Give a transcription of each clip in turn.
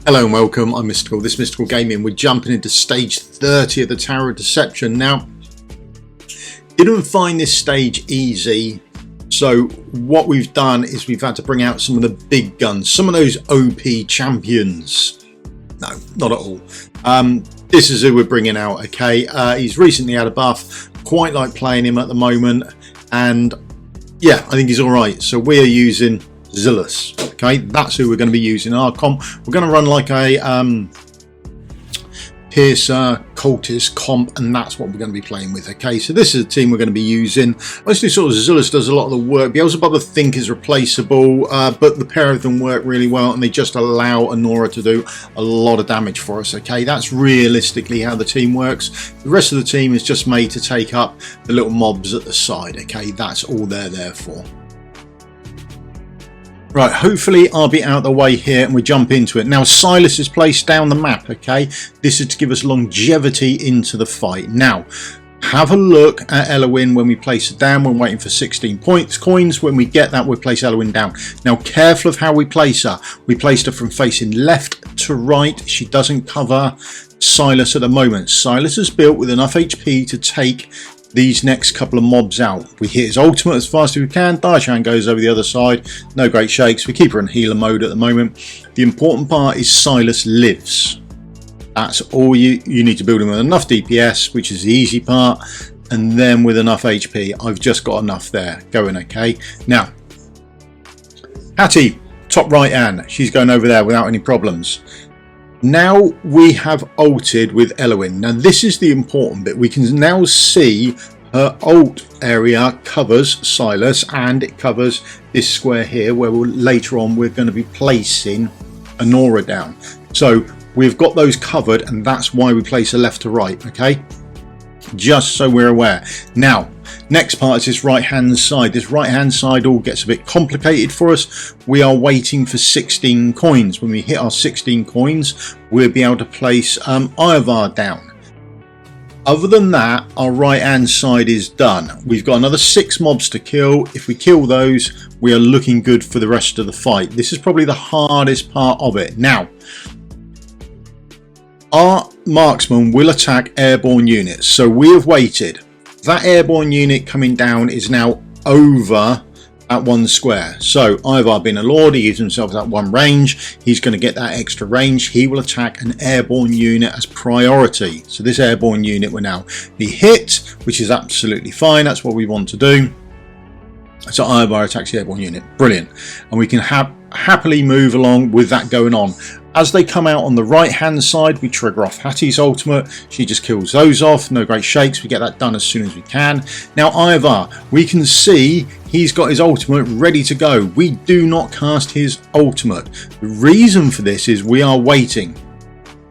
Hello and welcome, I'm Misstical. This Misstical Gaming, we're jumping into stage 30 of the Tower of Deception. Now, didn't find this stage easy, so what we've done is we've had to bring out some of the big guns, some of those OP champions. No, not at all. This is who we're bringing out, okay? He's recently had a buff, quite like playing him at the moment, and yeah, I think he's alright. So we're using Zelus. Okay, that's who we're going to be using in our comp. We're going to run like a Piercer cultist comp, and that's what we're going to be playing with. Okay, so this is the team we're going to be using. Mostly sort of Zelus does a lot of the work. Beelzebub I think is replaceable, but the pair of them work really well, and they just allow Anora to do a lot of damage for us. Okay, that's realistically how the team works. The rest of the team is just made to take up the little mobs at the side. Okay, that's all they're there for. Right, hopefully I'll be out of the way here and we jump into it. Now Silas is placed down the map, okay? This is to give us longevity into the fight. Now, have a look at Elowin when we place it down. We're waiting for 16 coins. When we get that, we place Elowin down. Now, careful of how we place her. We placed her from facing left to right. She doesn't cover Silas at the moment. Silas is built with enough HP to take these next couple of mobs out. We hit his ultimate as fast as we can. Daichan goes over the other side. No great shakes. We keep her in healer mode at the moment. The important part is Silas lives. That's all you need to build him with enough DPS, which is the easy part, and then with enough HP. I've just got enough there going. Okay, now Hattie, top right hand, she's going over there without any problems. Now we have ulted with Elowin. Now this is the important bit. We can now see her ult area covers Silas, and it covers this square here where later on we're going to be placing Anora down. So we've got those covered, and that's why we place her left to right. Okay, just so we're aware. Now next part is this right hand side. This right hand side all gets a bit complicated for us. We are waiting for 16 coins. When we hit our 16 coins, we'll be able to place Ivar down. Other than that, our right hand side is done. We've got another 6 mobs to kill. If we kill those, we are looking good for the rest of the fight. This is probably the hardest part of it. Now, our marksman will attack airborne units, so we have waited. That airborne unit coming down is now over at one square. So Ivar being a lord, he gives himself that one range. He's going to get that extra range. He will attack an airborne unit as priority. So this airborne unit will now be hit, which is absolutely fine. That's what we want to do. So Ivar attacks the airborne unit. Brilliant. And we can happily move along with that going on. As they come out on the right hand side, we trigger off Hattie's ultimate. She just kills those off. No great shakes. We get that done as soon as we can. Now Ivar, we can see he's got his ultimate ready to go. We do not cast his ultimate. The reason for this is we are waiting.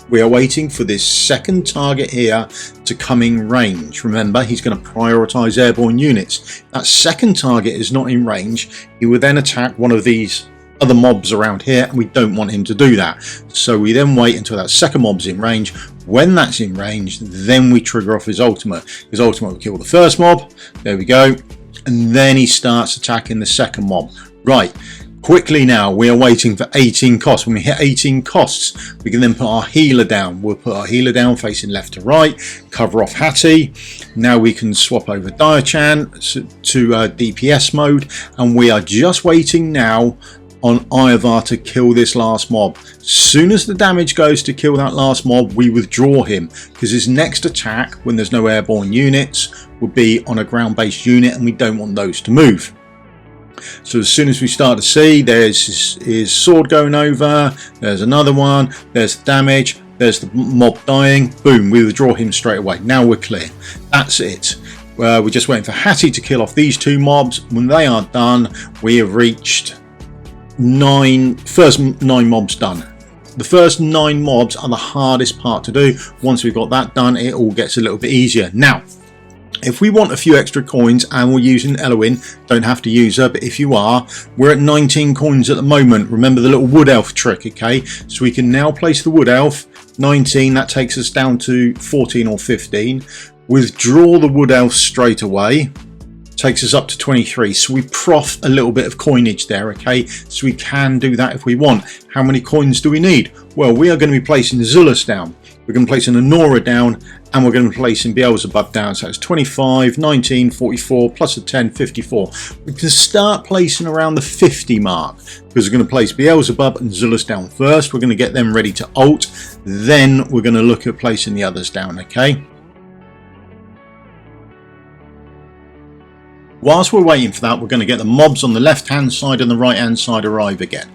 We are waiting for this second target here to come in range. Remember, he's going to prioritize airborne units. That second target is not in range. He will then attack one of these other mobs around here, and we don't want him to do that. So we then wait until that second mob's in range. When that's in range, then we trigger off his ultimate. His ultimate will kill the first mob. There we go. And then he starts attacking the second mob. Right. Quickly now, we are waiting for 18 costs. When we hit 18 costs, we can then put our healer down. We'll put our healer down facing left to right, cover off Hattie. Now we can swap over Daichan to DPS mode, and we are just waiting now on Ivar to kill this last mob. As soon as the damage goes to kill that last mob, we withdraw him, because his next attack, when there's no airborne units, will be on a ground-based unit, and we don't want those to move. So as soon as we start to see there's his sword going over, there's another one, there's the damage, there's the mob dying, boom, we withdraw him straight away. Now we're clear. That's it. We're just waiting for Hattie to kill off these 2 mobs. When they are done, we have reached first 9 mobs done. The first 9 mobs are the hardest part to do. Once we've got that done, it all gets a little bit easier. Now, if we want a few extra coins and we're using Elowin, don't have to use her, but if you are, we're at 19 coins at the moment. Remember the little wood elf trick, okay? So we can now place the wood elf, 19, that takes us down to 14 or 15. Withdraw the wood elf straight away. takes us up to 23, so we prof a little bit of coinage there, okay, so we can do that if we want. How many coins do we need? Well, we are going to be placing Zelus down, we're going to place an Anora down, and we're going to be placing Beelzebub down, so it's 25, 19, 44, plus a 10, 54. We can start placing around the 50 mark, because we're going to place Beelzebub and Zelus down first. We're going to get them ready to ult, then we're going to look at placing the others down, okay. Whilst we're waiting for that, we're going to get the mobs on the left hand side and the right hand side arrive again.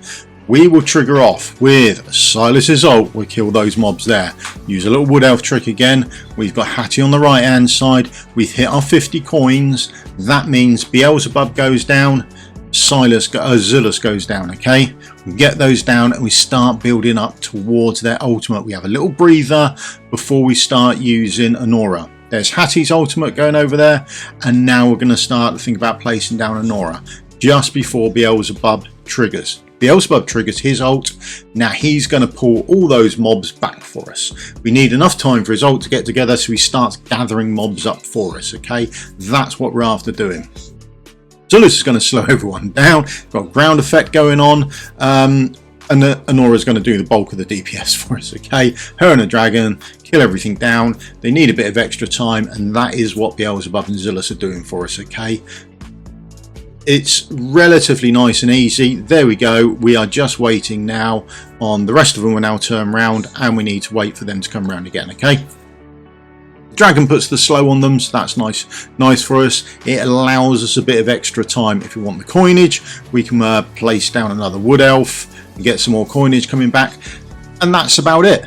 We will trigger off with Silas's ult. We'll kill those mobs there. Use a little wood elf trick again. We've got Hattie on the right hand side. We've hit our 50 coins. That means Beelzebub goes down, Zelus goes down, okay. We get those down and we start building up towards their ultimate. We have a little breather before we start using Anora. There's Hattie's ultimate going over there, and now we're going to start to think about placing down Anora just before Beelzebub triggers. Beelzebub triggers his ult. Now he's going to pull all those mobs back for us. We need enough time for his ult to get together so he starts gathering mobs up for us, okay? That's what we're after doing. Zelus is going to slow everyone down. Got ground effect going on. And Anora is going to do the bulk of the DPS for us, okay? Her and a dragon, kill everything down. They need a bit of extra time, and that is what Beelzebub and Zelus are doing for us, okay? It's relatively nice and easy. There we go. We are just waiting now on the rest of them. Will now turn round, and we need to wait for them to come round again, okay? Dragon puts the slow on them, so that's nice for us. It allows us a bit of extra time. If we want the coinage, we can place down another wood elf and get some more coinage coming back, and that's about it.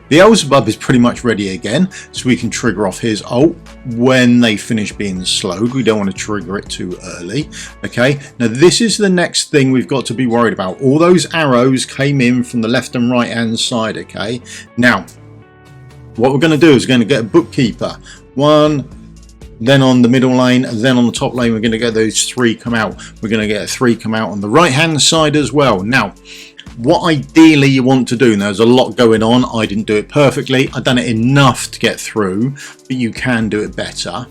Beelzebub is pretty much ready again, so we can trigger off his ult when they finish being slowed. We don't want to trigger it too early, okay. Now this is the next thing we've got to be worried about. All those arrows came in from the left and right hand side, okay. Now what we're going to do is we're going to get a bookkeeper, one, then on the middle lane, then on the top lane we're going to get those 3 come out. We're going to get 3 come out on the right hand side as well. Now what ideally you want to do, and there's a lot going on, I didn't do it perfectly, I've done it enough to get through, but you can do it better.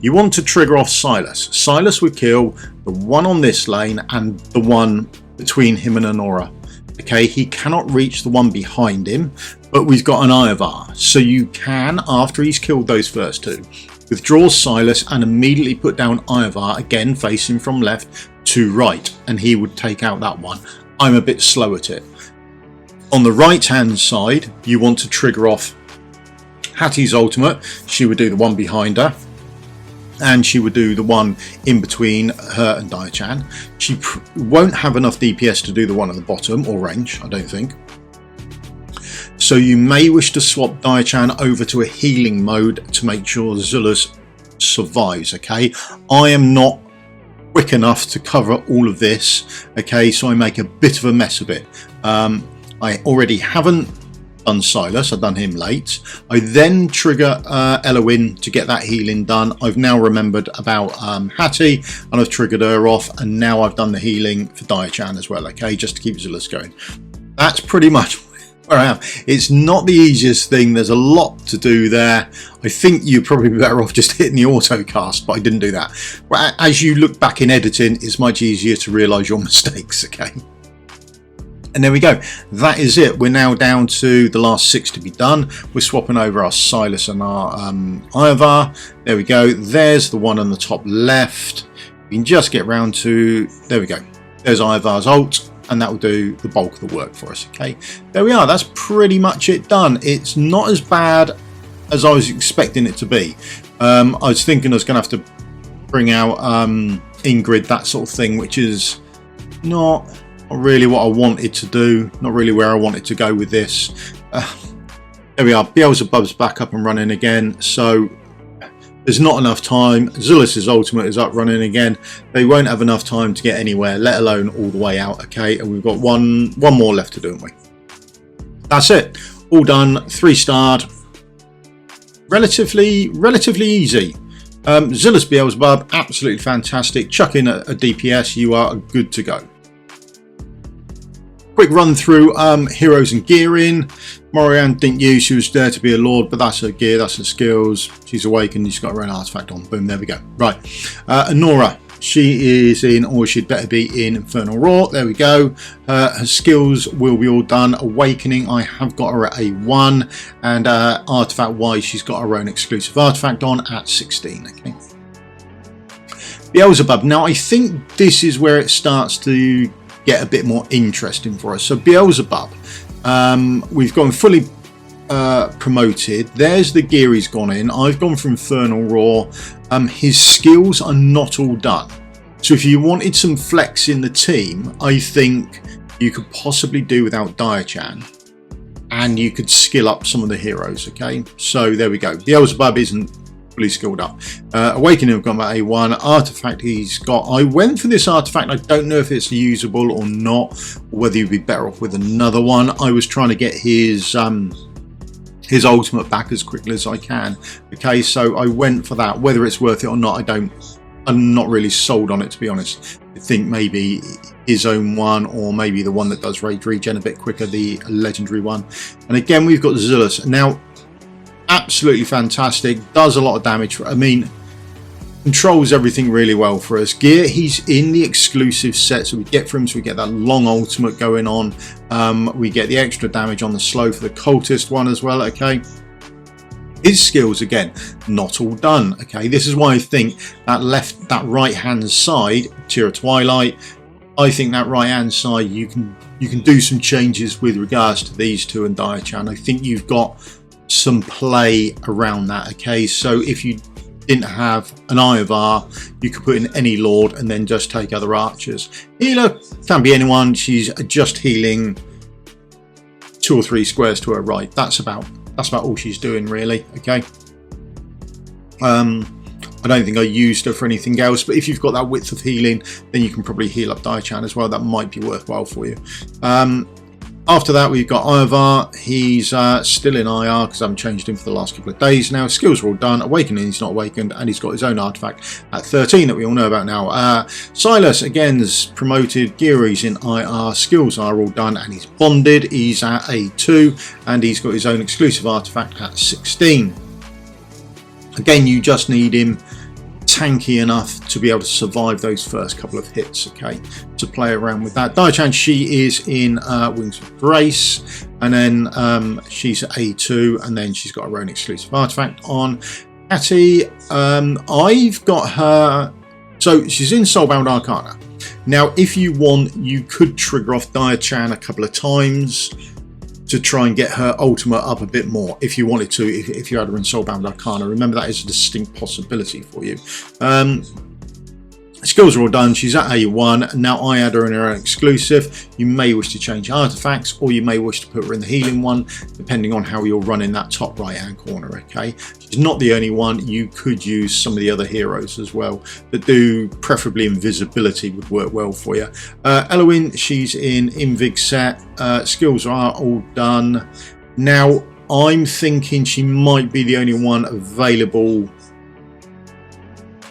You want to trigger off Silas. Silas would kill the one on this lane and the one between him and Anora. Okay, he cannot reach the one behind him, but we've got an Ivar, so you can, after he's killed those first 2, withdraw Silas and immediately put down Ivar, again facing from left to right, and he would take out that one. I'm a bit slow at it. On the right hand side, you want to trigger off Hattie's ultimate. She would do the one behind her, and she would do the one in between her and Diachan. She won't have enough DPS to do the one at the bottom, or range, I don't think. So you may wish to swap Diachan over to a healing mode to make sure Zelus survives, okay? I am not quick enough to cover all of this, okay, so I make a bit of a mess of it. I already haven't done Silas, I've done him late. I then trigger Eloin to get that healing done. I've now remembered about Hattie, and I've triggered her off, and now I've done the healing for Diachan as well, okay, just to keep Zelus going. That's pretty much where I am. It's not the easiest thing, there's a lot to do there. I think you're probably better off just hitting the auto cast, but I didn't do that. As you look back in editing, it's much easier to realise your mistakes, okay. And there we go, that is it. We're now down to the last 6 to be done. We're swapping over our Silas and our Ivar. There we go, there's the one on the top left. You can just get round to, there we go, there's Ivar's ult, and that will do the bulk of the work for us, okay. There we are, that's pretty much it done. It's not as bad as I was expecting it to be. I was thinking I was going to have to bring out Ingrid, that sort of thing, which is not really what I wanted to do, not really where I wanted to go with this. There we are, Beelzebub's back up and running again, so there's not enough time. Zelus's ultimate is up running again. They won't have enough time to get anywhere, let alone all the way out, okay, and we've got one more left to do, haven't we? That's it, all done, 3-starred, relatively easy. Zelus Beelzebub, absolutely fantastic. Chuck in a DPS, you are good to go. quick run through heroes and gearing. Morian didn't use, she was there to be a lord, but that's her gear, that's her skills. She's awakened, she's got her own artifact on. Boom, there we go. Right, Anora, she is in, or she'd better be in Infernal Roar. There we go. Her skills will be all done. Awakening, I have got her at a 1, and artifact wise, she's got her own exclusive artifact on at 16. Okay. Beelzebub, now I think this is where it starts to get a bit more interesting for us. So Beelzebub, we've gone fully promoted. There's the gear he's gone in. I've gone for Infernal Roar. His skills are not all done. So if you wanted some flex in the team, I think you could possibly do without Diachan, and you could skill up some of the heroes. Okay, so there we go. Beelzebub isn't fully skilled up. Awakening, I've got about A1. Artifact he's got, I went for this artifact. I don't know if it's usable or not, or whether you'd be better off with another one. I was trying to get his ultimate back as quickly as I can. Okay, so I went for that. Whether it's worth it or not, I'm not really sold on it, to be honest. I think maybe his own one, or maybe the one that does rage regen a bit quicker, the legendary one. And again, we've got Zelus. Now, absolutely fantastic, does a lot of damage. I mean, controls everything really well for us. Gear, he's in the exclusive set, so we get from him, so we get that long ultimate going on. We get the extra damage on the slow for the cultist one as well. Okay, his skills, again, not all done. Okay, this is why I think that right hand side, Tier of Twilight, I think that right hand side you can do some changes with regards to these two and Diachan. I think you've got some play around that. Okay, so if you didn't have an Ivar, you could put in any lord and then just take other archers. Healer can be anyone. She's just healing 2 or 3 squares to her right. That's about all she's doing, really. Okay, I don't think I used her for anything else, but if you've got that width of healing, then you can probably heal up Diachan as well. That might be worthwhile for you. After that, we've got Ivar. He's still in IR because I haven't changed him for the last couple of days now. Skills are all done. Awakening, he's not awakened, and he's got his own artifact at 13 that we all know about now. Silas, again, is promoted. Gear, he's in IR. Skills are all done, and he's bonded. He's at A2, and he's got his own exclusive artifact at 16. Again, you just need him tanky enough to be able to survive those first couple of hits. Okay, to play around with that. Diachan, she is in Wings of Grace, and then she's at A2, and then she's got her own exclusive artifact on. Hattie, I've got her, so she's in Soulbound Arcana. Now, if you want, you could trigger off Diachan a couple of times to try and get her ultimate up a bit more, if you wanted to, if you had her in Soulbound Arcana. Remember, that is a distinct possibility for you. Skills are all done. She's at A1. Now I add her in her own exclusive. You may wish to change artifacts, or you may wish to put her in the healing one, depending on how you're running that top right hand corner. Okay, she's not the only one. You could use some of the other heroes as well that do, preferably invisibility would work well for you. Eloin, she's in Invig set. Skills are all done. Now I'm thinking she might be the only one available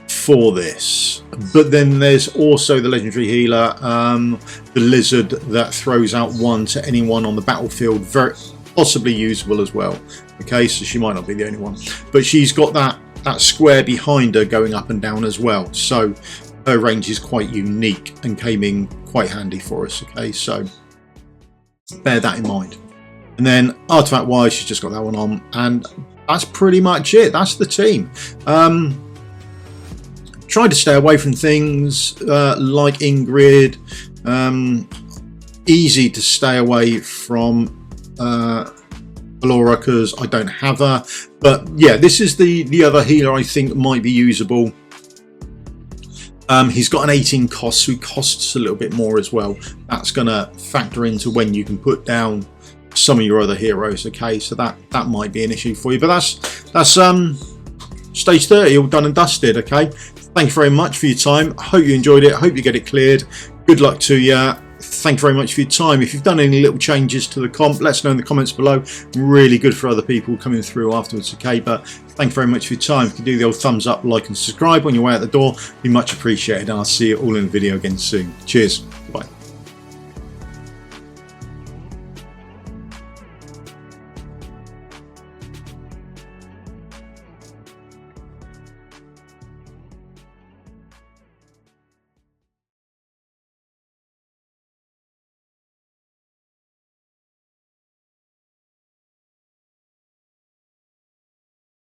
for this, but then there's also the legendary healer, the lizard that throws out 1 to anyone on the battlefield, very possibly usable as well. Okay, so she might not be the only one, but she's got that square behind her going up and down as well, so her range is quite unique and came in quite handy for us. Okay, so bear that in mind. And then artifact wise, she's just got that one on, and that's pretty much it. That's the team. Try to stay away from things like Ingrid. Easy to stay away from Laura because I don't have her. But yeah, this is the other healer I think might be usable. He's got an 18 cost, so he costs a little bit more as well. That's going to factor into when you can put down some of your other heroes. Okay, so that might be an issue for you. But that's stage 30 all done and dusted. Okay. Thank you very much for your time. I hope you enjoyed it. I hope you get it cleared. Good luck to you. Thank you very much for your time. If you've done any little changes to the comp, let us know in the comments below. Really good for other people coming through afterwards. Okay, but thank you very much for your time. If you can do the old thumbs up, like and subscribe on your way out the door, be much appreciated. And I'll see you all in the video again soon. Cheers. Bye.